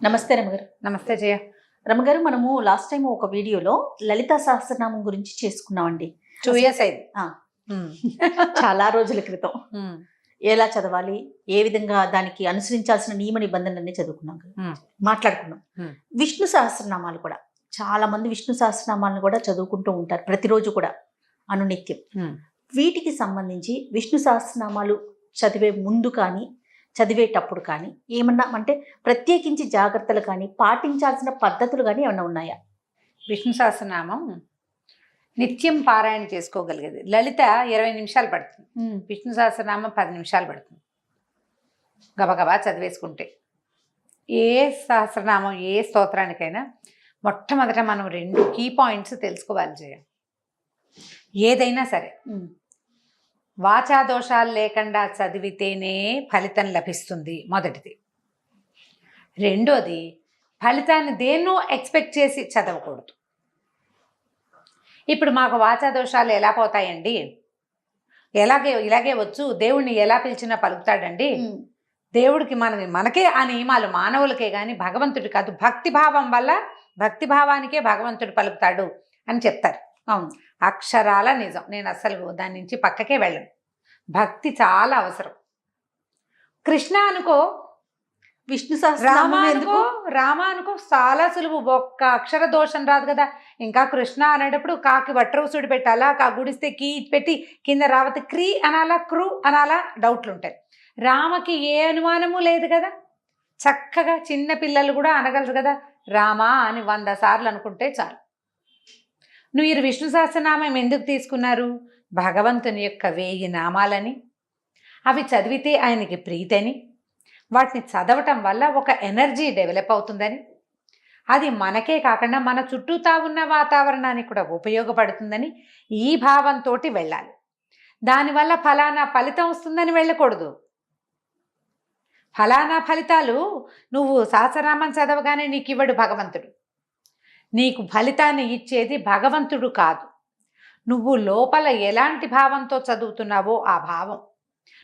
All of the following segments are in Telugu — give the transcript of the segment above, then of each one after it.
నమస్తే రమగారు. నమస్తే జయ. రమగారు, మనము లాస్ట్ టైం ఒక వీడియోలో లలితా సహస్రనామం గురించి చేసుకున్నామండి. 2 years అయింది. చాలా రోజుల క్రితం. ఎలా చదవాలి, ఏ విధంగా దానికి అనుసరించాల్సిన నియమ నిబంధనలన్నీ చదువుకున్నాం కదా, మాట్లాడుకున్నాం. విష్ణు సహస్రనామాలు కూడా చాలా మంది విష్ణు సహస్రనామాలను కూడా చదువుకుంటూ ఉంటారు ప్రతిరోజు కూడా అనునిత్యం. వీటికి సంబంధించి విష్ణు సహస్రనామాలు చదివే ముందు కానీ చదివేటప్పుడు కానీ ఏమన్నా అంటే ప్రత్యేకించి జాగ్రత్తలు కానీ పాటించాల్సిన పద్ధతులు కానీ ఏమన్నా ఉన్నాయా? విష్ణు సహస్రనామం నిత్యం పారాయణ చేసుకోగలిగేది. లలిత 20 నిమిషాలు పడుతుంది, విష్ణు సహస్రనామం 10 నిమిషాలు పడుతుంది. గబగబా చదివేసుకుంటే ఏ సహస్రనామం ఏ స్తోత్రానికైనా మొట్టమొదట మనం 2 కీ పాయింట్స్ తెలుసుకోవాలి జయ. ఏదైనా సరే వాచా దోషాలు లేకుండా చదివితేనే ఫలితం లభిస్తుంది, మొదటిది. రెండోది, ఫలితాన్ని దేన్నో ఎక్స్పెక్ట్ చేసి చదవకూడదు. ఇప్పుడు మాకు వాచా దోషాలు ఎలా పోతాయండి, ఇలాగే వచ్చు, దేవుణ్ణి ఎలా పిలిచినా పలుకుతాడండి, దేవుడికి మనకే ఆ నియమాలు, మానవులకే కానీ భగవంతుడి కాదు, భక్తిభావం వల్ల భక్తిభావానికే భగవంతుడు పలుకుతాడు అని చెప్తారు. అవును, అక్షరాల నిజం. నేను అసలు దాని నుంచి పక్కకే వెళ్ళను. భక్తి చాలా అవసరం. కృష్ణ అనుకో, విష్ణు రామ అనుకో చాలా సులువు, ఒక్క అక్షర దోషం రాదు కదా. ఇంకా కృష్ణ అనేటప్పుడు కాకి వట్రవసుడు పెట్టాలా, గుడిస్తే కీ పెట్టి కింద రావతి క్రీ అనాలా, క్రూ అనాలా, డౌట్లు ఉంటాయి. రామకి ఏ అనుమానము లేదు కదా, చక్కగా చిన్న పిల్లలు కూడా అనగలరు కదా, రామా అని 100 సార్లు అనుకుంటే చాలు. మీరు విష్ణు సహస్రనామం ఎందుకు తీసుకున్నారు? భగవంతుని యొక్క 1000 నామాలని, అవి చదివితే ఆయనకి ప్రీతని, వాటిని చదవటం వల్ల ఒక ఎనర్జీ డెవలప్ అవుతుందని, అది మనకే కాకుండా మన చుట్టూతా ఉన్న వాతావరణానికి కూడా ఉపయోగపడుతుందని ఈ భావంతో వెళ్ళాలి. దానివల్ల ఫలానా ఫలితం వస్తుందని వెళ్ళకూడదు. ఫలానా ఫలితాలు నువ్వు సహస్రనామం చదవగానే నీకు ఇవ్వడు భగవంతుడు. నీకు ఫలితాన్ని ఇచ్చేది భగవంతుడు కాదు, నువ్వు లోపల ఎలాంటి భావంతో చదువుతున్నావో ఆ భావం,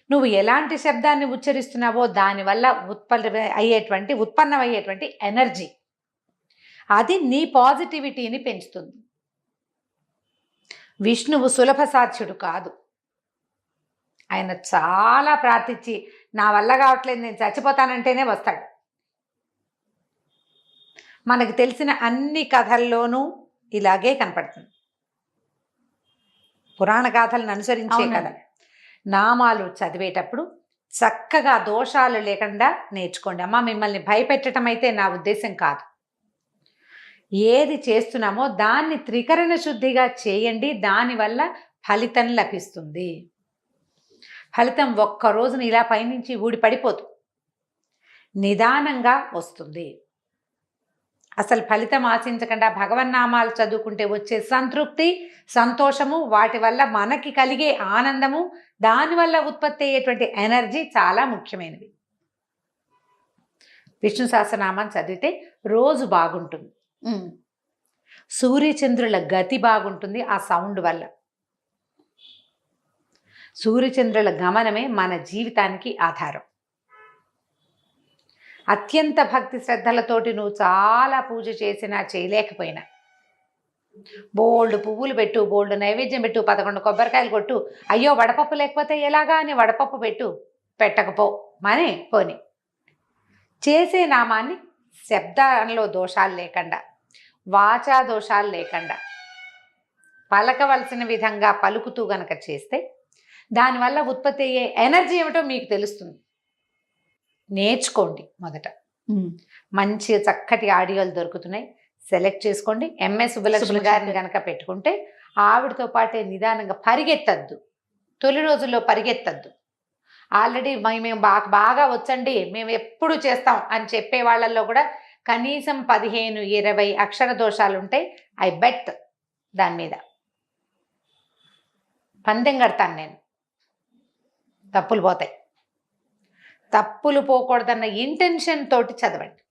నువ్వు ఎలాంటి శబ్దాన్ని ఉచ్చరిస్తున్నావో దానివల్ల ఉత్పన్నమయ్యేటువంటి ఎనర్జీ, అది నీ పాజిటివిటీని పెంచుతుంది. విష్ణువు సులభ సాధ్యుడు కాదు. ఆయన చాలా ప్రార్థించి నా వల్ల కావట్లేదు, నేను చచ్చిపోతానంటేనే వస్తాడు. మనకు తెలిసిన అన్ని కథల్లోనూ ఇలాగే కనపడుతుంది. పురాణ గాథలను అనుసరించే కథ. నామాలు చదివేటప్పుడు చక్కగా దోషాలు లేకుండా నేర్చుకోండి. అమ్మ, మిమ్మల్ని భయపెట్టడం అయితే నా ఉద్దేశం కాదు. ఏది చేస్తున్నామో దాన్ని త్రికరణ శుద్ధిగా చేయండి, దానివల్ల ఫలితం లభిస్తుంది. ఫలితం ఒక్క రోజున ఇలా పైనుంచి ఊడి పడిపోదు, నిదానంగా వస్తుంది. అసలు ఫలితం ఆశించకుండా భగవన్నామాలు చదువుకుంటే వచ్చే సంతృప్తి, సంతోషము, వాటి వల్ల మనకి కలిగే ఆనందము, దానివల్ల ఉత్పత్తి అయ్యేటువంటి ఎనర్జీ చాలా ముఖ్యమైనవి. విష్ణు సహస్రనామం చదివితే రోజు బాగుంటుంది, సూర్యచంద్రుల గతి బాగుంటుంది. ఆ సౌండ్ వల్ల సూర్యచంద్రుల గమనమే మన జీవితానికి ఆధారం. అత్యంత భక్తి శ్రద్ధలతోటి నువ్వు చాలా పూజ చేసినా చేయలేకపోయినా, బోల్డ్ పువ్వులు పెట్టు, బోల్డ్ నైవేద్యం పెట్టు, 11 కొబ్బరికాయలు కొట్టు, అయ్యో వడపప్పు లేకపోతే ఎలాగా అని వడపప్పు పెట్టు, పెట్టకపో మనే పోని, చేసే నామాన్ని శబ్దంలో దోషాలు లేకుండా, వాచా దోషాలు లేకుండా పలకవలసిన విధంగా పలుకుతూ గనక చేస్తే దానివల్ల ఉత్పత్తి అయ్యే ఎనర్జీ ఏమిటో మీకు తెలుస్తుంది. నేర్చుకోండి. మొదట మంచి చక్కటి ఆడియోలు దొరుకుతున్నాయి, సెలెక్ట్ చేసుకోండి. ఎంఎస్ సుబ్బలక్ష్మి గారిని కనుక పెట్టుకుంటే ఆవిడతో పాటే నిదానంగా పరిగెత్తద్దు, తొలి రోజుల్లో పరిగెత్తద్దు. ఆల్రెడీ మేము బాగా వచ్చండి, మేము ఎప్పుడు చేస్తాం అని చెప్పే వాళ్ళల్లో కూడా కనీసం 15-20 అక్షర దోషాలు ఉంటాయి. ఐ బెట్ దాని మీద పందెం కడతాను నేను, తప్పులు పోతాయి. తప్పులు పోకూడదన్న ఇంటెన్షన్ తోటి చదవండి.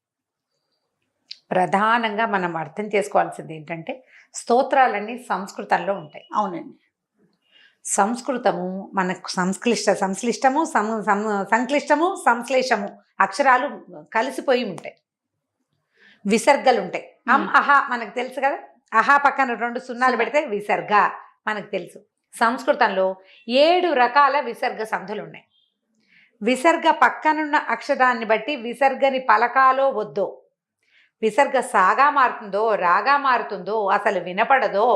ప్రధానంగా మనం అర్థం చేసుకోవాల్సింది ఏంటంటే, స్తోత్రాలన్నీ సంస్కృతంలో ఉంటాయి. అవునండి, సంస్కృతము మనకు సంక్లిష్టము సంశ్లేషము అక్షరాలు కలిసిపోయి ఉంటాయి. విసర్గలు ఉంటాయి. అహా మనకు తెలుసు కదా, అహా పక్కన 2 సున్నాలు పెడితే విసర్గ మనకు తెలుసు. సంస్కృతంలో 7 రకాల విసర్గ సంధులు ఉన్నాయి. విసర్గ పక్కనున్న అక్షరాన్ని బట్టి విసర్గని పలకాలో వద్దో, విసర్గ సాగా మారుతుందో రాగా మారుతుందో, అసలు వినపడదో,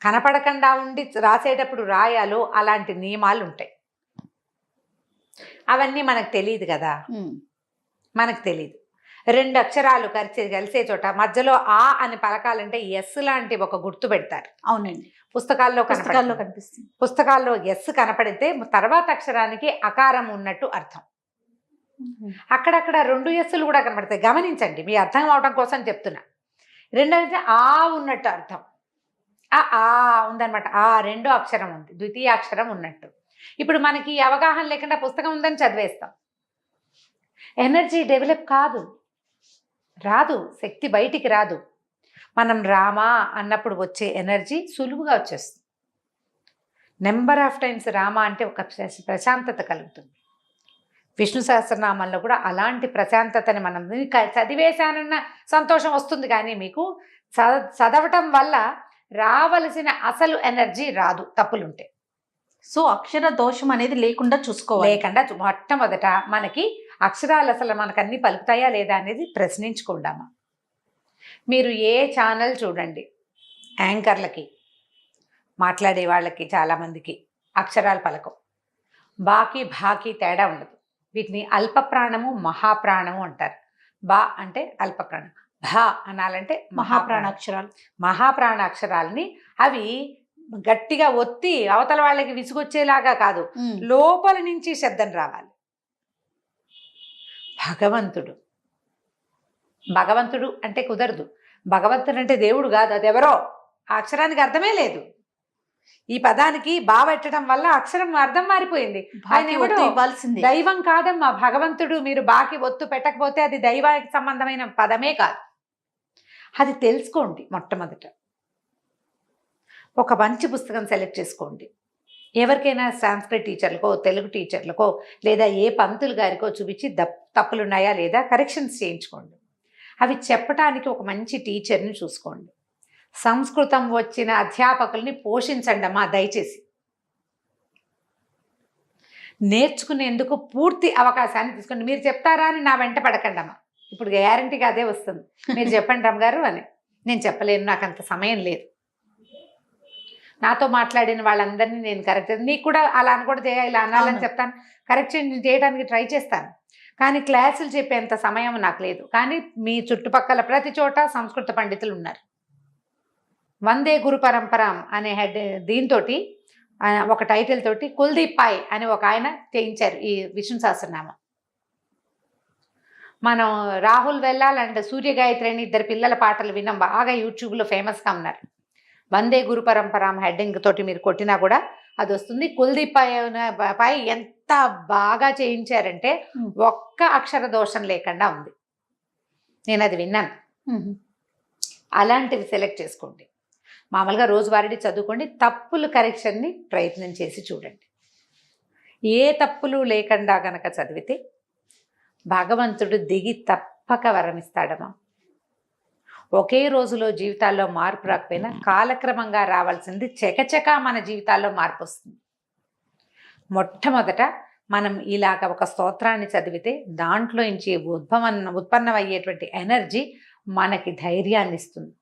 కనపడకుండా ఉండి రాసేటప్పుడు రాయాలో, అలాంటి నియమాలు ఉంటాయి. అవన్నీ మనకు తెలియదు కదా, మనకు తెలియదు. 2 అక్షరాలు కలిసే చోట మధ్యలో ఆ అని పలకాలంటే ఎస్ లాంటి ఒక గుర్తు పెడతారు. అవునండి, పుస్తకాల్లో కనిపిస్తుంది. పుస్తకాల్లో ఎస్ కనపడితే తర్వాత అక్షరానికి అకారం ఉన్నట్టు అర్థం. అక్కడక్కడ 2 ఎస్సులు కూడా కనపడతాయి, గమనించండి, మీ అర్థం అవడం కోసం చెప్తున్నా. 2 అంటే ఆ ఉన్నట్టు అర్థం. ఆ ఉందనమాట, ఆ 2వ అక్షరం ఉంది, ద్వితీయ అక్షరం ఉన్నట్టు. ఇప్పుడు మనకి అవగాహన లేకుండా పుస్తకం ఉందని చదివేస్తాం, ఎనర్జీ డెవలప్ కాదు, రాదు, శక్తి బయటికి రాదు. మనం రామా అన్నప్పుడు వచ్చే ఎనర్జీ సులువుగా వచ్చేస్తుంది. నెంబర్ ఆఫ్ టైమ్స్ రామ అంటే ఒక ప్రశాంతత కలుగుతుంది. విష్ణు సహస్రనామంలో కూడా అలాంటి ప్రశాంతతని మనం చదివేశానన్న సంతోషం వస్తుంది, కానీ మీకు చదవటం వల్ల రావలసిన అసలు ఎనర్జీ రాదు, తప్పులుంటే. సో అక్షర దోషం అనేది లేకుండా చూసుకోవాలి. లేకుండా మొట్టమొదట మనకి అక్షరాలు అసలు మనకు అన్ని పలుకుతాయా లేదా అనేది ప్రశ్నించుకుందామా. మీరు ఏ ఛానల్ చూడండి, యాంకర్లకి, మాట్లాడే వాళ్ళకి చాలామందికి అక్షరాలు పలకం. బాకి భాకి తేడా ఉండదు. వీటిని అల్పప్రాణము మహాప్రాణము అంటారు. బా అంటే అల్పప్రాణం, భా అనాలంటే మహాప్రాణ అక్షరాలు. మహాప్రాణ అక్షరాలని అవి గట్టిగా ఒత్తి అవతల వాళ్ళకి విసుగొచ్చేలాగా కాదు, లోపల నుంచి శబ్దం రావాలి. భగవంతుడు అంటే కుదరదు. భగవంతుడు అంటే దేవుడు కాదు, అది ఎవరో. ఆ అక్షరానికి అర్థమే లేదు. ఈ పదానికి బా పెట్టడం వల్ల అక్షరం అర్థం మారిపోయింది. ఆయన ఎవడో దైవం కాదమ్మా భగవంతుడు. మీరు బాకి ఒత్తు పెట్టకపోతే అది దైవానికి సంబంధమైన పదమే కాదు. అది తెలుసుకోండి. మొట్టమొదట ఒక మంచి పుస్తకం సెలెక్ట్ చేసుకోండి. ఎవరికైనా సాంస్క్రిట్ టీచర్లకో, తెలుగు టీచర్లకో, లేదా ఏ పంతులు గారికో చూపించి తప్పులున్నాయా లేదా కరెక్షన్స్ చేయించుకోండి. అవి చెప్పటానికి ఒక మంచి టీచర్ని చూసుకోండి. సంస్కృతం వచ్చిన అధ్యాపకుల్ని పోషించండి అమ్మా దయచేసి. నేర్చుకునేందుకు పూర్తి అవకాశాన్ని తీసుకోండి. మీరు చెప్తారా అని నా వెంట పడకండి అమ్మా. ఇప్పుడు గ్యారంటీగా అదే వస్తుంది, మీరు చెప్పండి రమ్మ గారు అని. నేను చెప్పలేను, నాకు అంత సమయం లేదు. నాతో మాట్లాడిన వాళ్ళందరినీ నేను కరెక్ట్, నీకు కూడా అలా అనకూడదు, ఇలా అనాలని చెప్తాను, కరెక్షన్ చేయడానికి ట్రై చేస్తాను. కానీ క్లాసులు చెప్పేంత సమయం నాకు లేదు. కానీ మీ చుట్టుపక్కల ప్రతి చోట సంస్కృత పండితులు ఉన్నారు. వందే గురు పరంపరాం అనే దీంతో ఒక టైటిల్ తోటి కుల్దీప్ పాయ్ అని ఒక ఆయన చేయించారు ఈ విష్ణు సహస్రనామం. మనం రాహుల్ వెల్లాల్ అండ్ సూర్య గాయత్రి అని 2 పిల్లల పాటలు విన్నాం, బాగా యూట్యూబ్లో ఫేమస్గా ఉన్నారు. వందే గురు పరంపరాం హెడ్డింగ్ తోటి మీరు కొట్టినా కూడా అది వస్తుంది. కుల్దీప్ పాయ్ ఎంత బాగా చేయించారంటే ఒక్క అక్షర దోషం లేకుండా ఉంది. నేను అది విన్నాను. అలాంటివి సెలెక్ట్ చేసుకోండి. మామూలుగా రోజువారీ చదువుకోండి. తప్పులు కరెక్షన్ని ప్రయత్నం చేసి చూడండి. ఏ తప్పులు లేకుండా కనుక చదివితే భగవంతుడు దిగి తప్పక వరమిస్తాడమ్మా. ఒకే రోజులో జీవితాల్లో మార్పు రాకపోయినా కాలక్రమంగా రావాల్సింది చకచకా మన జీవితాల్లో మార్పు వస్తుంది. మొట్టమొదట మనం ఇలాగ ఒక స్తోత్రాన్ని చదివితే దాంట్లో నుంచి ఉత్పన్నమయ్యేటువంటి ఎనర్జీ మనకి ధైర్యాన్ని ఇస్తుంది.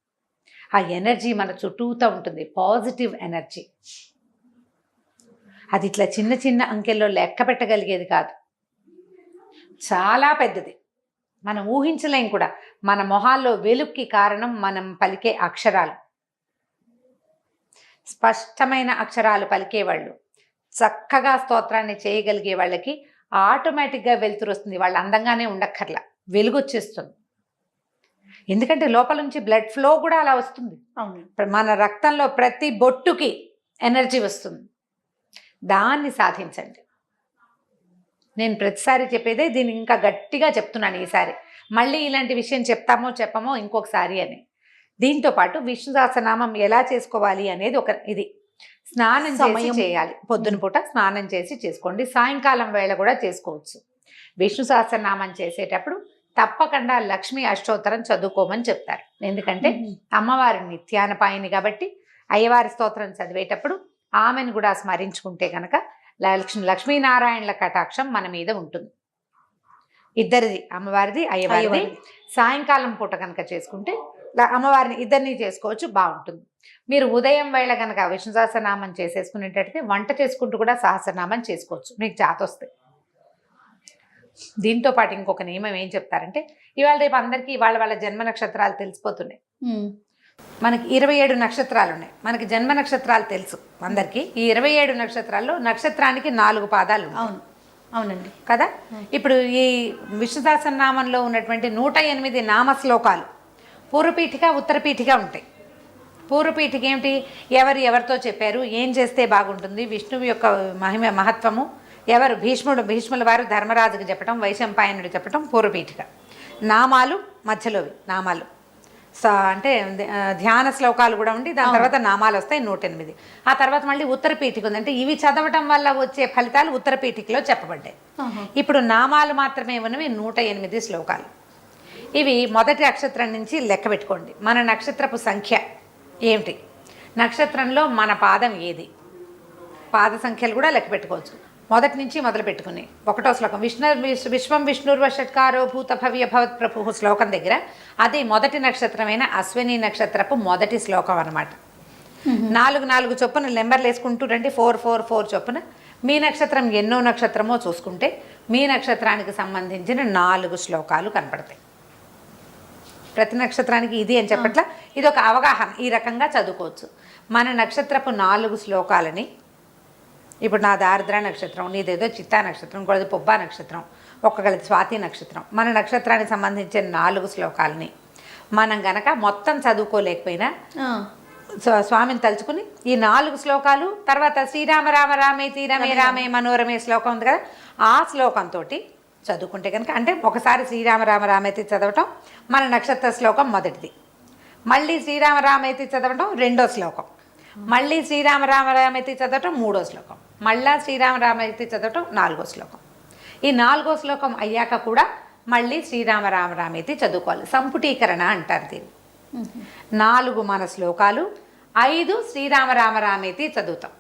ఆ ఎనర్జీ మన చుట్టూతో ఉంటుంది, పాజిటివ్ ఎనర్జీ. అది ఇట్లా చిన్న చిన్న అంకెల్లో లెక్క పెట్టగలిగేది కాదు, చాలా పెద్దది. మనం ఊహించలేం కూడా. మన మొహాల్లో వెలుగుకి కారణం మనం పలికే అక్షరాలు. స్పష్టమైన అక్షరాలు పలికేవాళ్ళు, చక్కగా స్తోత్రాన్ని చేయగలిగే వాళ్ళకి ఆటోమేటిక్గా వెలుతురు వస్తుంది. వాళ్ళు అందంగానే ఉండక్కర్లా, వెలుగు వచ్చేస్తుంది. ఎందుకంటే లోపల నుంచి బ్లడ్ ఫ్లో కూడా అలా వస్తుంది. మన రక్తంలో ప్రతి బొట్టుకి ఎనర్జీ వస్తుంది. దాన్ని సాధించండి. నేను ప్రతిసారి చెప్పేదే, దీన్ని ఇంకా గట్టిగా చెప్తున్నాను ఈసారి. మళ్ళీ ఇలాంటి విషయం చెప్తామో చెప్పమో ఇంకొకసారి అని. దీంతో పాటు విష్ణు సహస్రనామం ఎలా చేసుకోవాలి అనేది ఒక ఇది. స్నానం చేయాలి, పొద్దున పూట స్నానం చేసి చేసుకోండి. సాయంకాలం వేళ కూడా చేసుకోవచ్చు. విష్ణు సహస్రనామం చేసేటప్పుడు తప్పకుండా లక్ష్మీ అష్టోత్తరం చదువుకోమని చెప్తారు. ఎందుకంటే అమ్మవారి నిత్యానపాయని కాబట్టి అయ్యవారి స్తోత్రం చదివేటప్పుడు ఆమెను కూడా స్మరించుకుంటే కనుక లక్ష్మీనారాయణల కటాక్షం మన మీద ఉంటుంది. ఇద్దరిది, అమ్మవారిది అయ్యవారిది. సాయంకాలం పూట కనుక చేసుకుంటే అమ్మవారిని ఇద్దరిని చేసుకోవచ్చు, బాగుంటుంది. మీరు ఉదయం వేళ కనుక విష్ణు సహస్రనామం చేసేసుకునేటట్టయితే వంట చేసుకుంటూ కూడా సహస్రనామం చేసుకోవచ్చు, మీకు చేతొస్తే. దీంతో పాటు ఇంకొక నియమం ఏం చెప్తారంటే, ఇవాళ రేపు అందరికీ వాళ్ళ జన్మ నక్షత్రాలు తెలిసిపోతున్నాయి. మనకి 27 నక్షత్రాలు ఉన్నాయి. మనకి జన్మ నక్షత్రాలు తెలుసు అందరికీ. ఈ 27 నక్షత్రాల్లో నక్షత్రానికి 4 పాదాలు. అవునండి కదా. ఇప్పుడు ఈ విష్ణు సహస్రనామంలో ఉన్నటువంటి 108 నామ శ్లోకాలు పూర్వపీఠిక ఉత్తరపీఠిక ఉంటాయి. పూర్వపీఠిక ఏమిటి, ఎవరితో చెప్పారు, ఏం చేస్తే బాగుంటుంది, విష్ణువు యొక్క మహత్వము, ఎవరు భీష్ముల వారు ధర్మరాజుకి చెప్పడం, వైశంపాయనుడు చెప్పడం పూర్వపీఠిక. నామాలు మధ్యలోవి నామాలు అంటే ధ్యాన శ్లోకాలు కూడా ఉండి దాని తర్వాత నామాలు వస్తాయి 108. ఆ తర్వాత మళ్ళీ ఉత్తరపీఠిక ఉంది, అంటే ఇవి చదవటం వల్ల వచ్చే ఫలితాలు ఉత్తరపీఠికలో చెప్పబడ్డాయి. ఇప్పుడు నామాలు మాత్రమే ఉన్నవి 108 శ్లోకాలు. ఇవి మొదటి నక్షత్రం నుంచి లెక్క పెట్టుకోండి. మన నక్షత్రపు సంఖ్య ఏమిటి, నక్షత్రంలో మన పాదం ఏది, పాద సంఖ్యలు కూడా లెక్క పెట్టుకోవచ్చు. మొదటి నుంచి మొదలు పెట్టుకుని 1వ శ్లోకం విశ్వం విష్ణుర్వషట్కారో భూత భవ్య భవత్ ప్రభు శ్లోకం దగ్గర అది మొదటి నక్షత్రమైన అశ్విని నక్షత్రపు మొదటి శ్లోకం అన్నమాట. 4 చొప్పున నెంబర్లు వేసుకుంటూ రండి, 4 చొప్పున. మీ నక్షత్రం ఎన్నో నక్షత్రమో చూసుకుంటే మీ నక్షత్రానికి సంబంధించిన 4 శ్లోకాలు కనపడతాయి. ప్రతి నక్షత్రానికి ఇది అని చెప్పట్లా, ఇది ఒక అవగాహన, ఈ రకంగా చదువుకోవచ్చు. మన నక్షత్రపు 4 శ్లోకాలని, ఇప్పుడు నా దారిద్ర నక్షత్రం, నీదేదో చిత్తా నక్షత్రం, ఇంకోది పొబ్బా నక్షత్రం, ఒక్కగలది స్వాతి నక్షత్రం, మన నక్షత్రానికి సంబంధించిన 4 శ్లోకాలని మనం గనక మొత్తం చదువుకోలేకపోయినా స్వామిని తలుచుకుని ఈ 4 శ్లోకాలు తర్వాత శ్రీరామ రామ రామేతి రమే రామే మనోరమే శ్లోకం ఉంది కదా, ఆ శ్లోకంతో చదువుకుంటే కనుక, అంటే ఒకసారి శ్రీరామ రామ రామేతి చదవటం మన నక్షత్ర శ్లోకం మొదటిది, మళ్ళీ శ్రీరామ రామేతి చదవటం 2వ శ్లోకం, మళ్ళీ శ్రీరామ రామ రామేతి చదవటం 3వ శ్లోకం, మళ్ళా శ్రీరామ రామేతి చదవటం 4వ శ్లోకం. ఈ 4వ శ్లోకం అయ్యాక కూడా మళ్ళీ శ్రీరామ రామ రామేతి చదువుకోవాలి. సంపుటీకరణ అంటారు దీన్ని. 4 మన శ్లోకాలు, 5 శ్రీరామ రామ రామేతి చదువుతాం.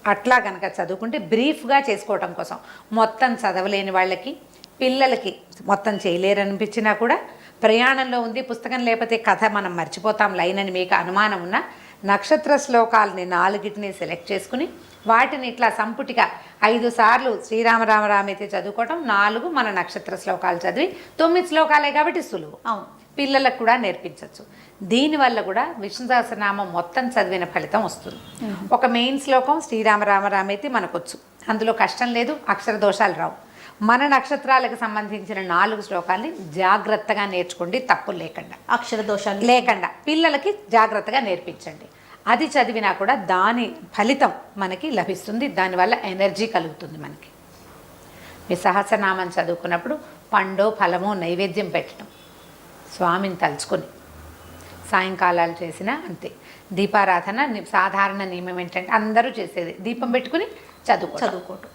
అట్లా కనుక చదువుకుంటే బ్రీఫ్గా చేసుకోవటం కోసం, మొత్తం చదవలేని వాళ్ళకి, పిల్లలకి మొత్తం చేయలేరనిపించినా కూడా, ప్రయాణంలో ఉంది పుస్తకం లేకపోతే కథ మనం మర్చిపోతాం లైన్ అని మీకు అనుమానం ఉన్న నక్షత్ర శ్లోకాలని 4ని సెలెక్ట్ చేసుకుని వాటిని ఇట్లా సంపుటిగా 5 సార్లు శ్రీరామ రామ రామేతి చదువుకోవటం, 4 మన నక్షత్ర శ్లోకాలు చదివి 9 శ్లోకాలే కాబట్టి సులువు. పిల్లలకు కూడా నేర్పించవచ్చు. దీనివల్ల కూడా విష్ణు సహస్రనామం మొత్తం చదివిన ఫలితం వస్తుంది. ఒక మెయిన్ శ్లోకం శ్రీరామ రామ రామేతి మనకొచ్చు, అందులో కష్టం లేదు, అక్షర దోషాలు రావు. మన నక్షత్రాలకు సంబంధించిన 4 శ్లోకాల్ని జాగ్రత్తగా నేర్చుకోండి, తప్పులు లేకుండా, అక్షర దోషాలు లేకుండా పిల్లలకి జాగ్రత్తగా నేర్పించండి. అది చదివినా కూడా దాని ఫలితం మనకి లభిస్తుంది, దానివల్ల ఎనర్జీ కలుగుతుంది మనకి. మీ సహస్రనామం చదువుకున్నప్పుడు పండో ఫలమో నైవేద్యం పెట్టడం, స్వామిని తలుచుకొని సాయంకాలాలు చేసినా అంతే. దీపారాధన సాధారణ నియమం ఏంటంటే అందరూ చేసేది, దీపం పెట్టుకుని చదువుకోవటం.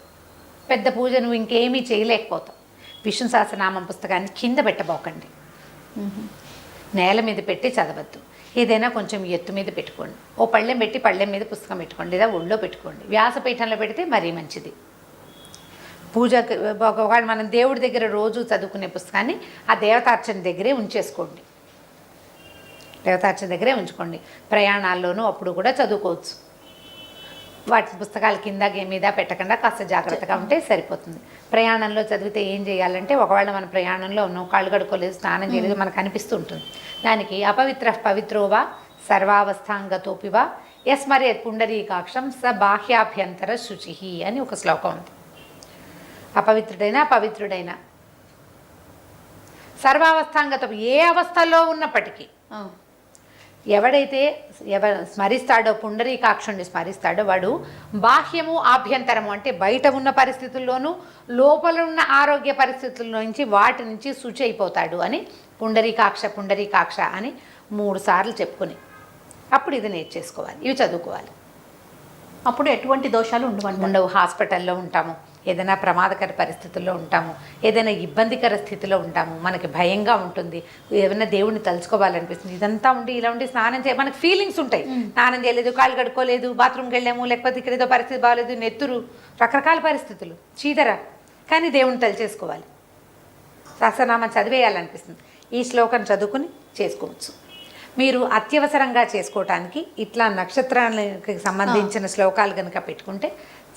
పెద్ద పూజ నువ్వు ఇంకేమీ చేయలేకపోతావు. విష్ణు సహస్రనామం పుస్తకాన్ని కింద పెట్టబోకండి, నేల మీద పెట్టి చదవద్దు. ఏదైనా కొంచెం ఎత్తు మీద పెట్టుకోండి, ఓ పళ్ళెం పెట్టి పళ్ళెం మీద పుస్తకం పెట్టుకోండి, లేదా ఒళ్ళో పెట్టుకోండి. వ్యాసపీఠంలో పెడితే మరీ మంచిది. పూజకి ఒకవేళ మనం దేవుడి దగ్గర రోజు చదువుకునే పుస్తకాన్ని ఆ దేవతార్చన దగ్గరే ఉంచేసుకోండి, దేవతార్చన దగ్గరే ఉంచుకోండి. ప్రయాణాల్లోనూ అప్పుడు కూడా చదువుకోవచ్చు. వాటి పుస్తకాల కింద మీద పెట్టకుండా కాస్త జాగ్రత్తగా ఉంటే సరిపోతుంది. ప్రయాణంలో చదివితే ఏం చేయాలంటే, ఒకవేళ మన ప్రయాణంలో ఉన్నాం, కాళ్ళు కడుక్కోలేదు, స్నానం చేయలేదు, మనకు అనిపిస్తూ ఉంటుంది. దానికి అపవిత్ర పవిత్రోవా సర్వావస్థాంగతోపివా యస్మరేత్ పుండరీకాక్షం స బాహ్యాభ్యంతర శుచి అని ఒక శ్లోకం ఉంది. అపవిత్రుడైనా పవిత్రుడైనా సర్వావస్థాంగతో, ఏ అవస్థలో ఉన్నప్పటికీ ఎవడైతే స్మరిస్తాడో, పుండరీకాక్షుణ్ణి స్మరిస్తాడో, వాడు బాహ్యము ఆభ్యంతరము అంటే బయట ఉన్న పరిస్థితుల్లోనూ లోపల ఉన్న ఆరోగ్య పరిస్థితుల్లో నుంచి వాటి నుంచి శుచి అయిపోతాడు అని పుండరీకాక్ష అని 3 సార్లు చెప్పుకుని అప్పుడు ఇది నేర్చేసుకోవాలి, ఇవి చదువుకోవాలి. అప్పుడు ఎటువంటి దోషాలు ఉండవు. హాస్పిటల్లో ఉంటాము, ఏదైనా ప్రమాదకర పరిస్థితుల్లో ఉంటాము, ఏదైనా ఇబ్బందికర స్థితిలో ఉంటాము, మనకి భయంగా ఉంటుంది, ఏమైనా దేవుడిని తలుచుకోవాలనిపిస్తుంది, ఇదంతా ఉండి ఇలా ఉండి స్నానం చేయ మనకి ఫీలింగ్స్ ఉంటాయి. స్నానం చేయలేదు, కాళ్ళు కడుక్కోలేదు, బాత్రూమ్కి వెళ్ళాము, లేకపోతే ఇక్కడ ఏదో పరిస్థితి బాగాలేదు, నెత్తురు, రకరకాల పరిస్థితులు, చీదర, కానీ దేవుడిని తలుచేసుకోవాలి, సహస్రనామం చదివేయాలనిపిస్తుంది. ఈ శ్లోకం చదువుకుని చేసుకోవచ్చు. మీరు అత్యవసరంగా చేసుకోవటానికి ఇట్లా నక్షత్రానికి సంబంధించిన శ్లోకాలు కనుక పెట్టుకుంటే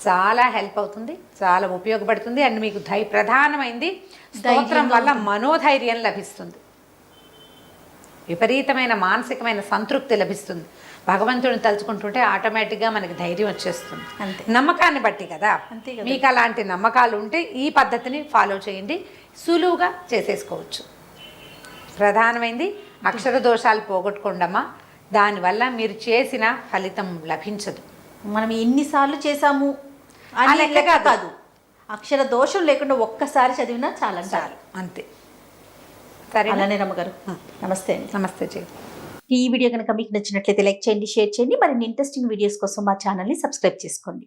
చాలా హెల్ప్ అవుతుంది, చాలా ఉపయోగపడుతుంది. అండ్ మీకు ప్రధానమైంది స్తోత్రం వల్ల మనోధైర్యం లభిస్తుంది, విపరీతమైన మానసికమైన సంతృప్తి లభిస్తుంది. భగవంతుడిని తలుచుకుంటుంటే ఆటోమేటిక్గా మనకి ధైర్యం వచ్చేస్తుంది. అంతే, నమ్మకాన్ని బట్టి కదా. మీకు అలాంటి నమ్మకాలు ఉంటే ఈ పద్ధతిని ఫాలో చేయండి, సులువుగా చేసేసుకోవచ్చు. ప్రధానమైంది అక్షర దోషాలు పోగొట్టుకోండమ్మా, దానివల్ల మీరు చేసిన ఫలితం లభించదు. మనం ఎన్నిసార్లు చేసాము ఆ అని లెక్క లెక్క కాదు. కాదు, అక్షర దోషం లేకుండా ఒక్కసారి చదివినా చాలా చాలు, అంతే. సరే, అలానే రమ్మగారు, నమస్తే అండి. నమస్తే జీ. ఈ వీడియో కనుక మీకు నచ్చినట్లయితే లైక్ చేయండి, షేర్ చేయండి. మరిన్ని ఇంట్రెస్టింగ్ వీడియోస్ కోసం మా ఛానల్ని సబ్స్క్రైబ్ చేసుకోండి.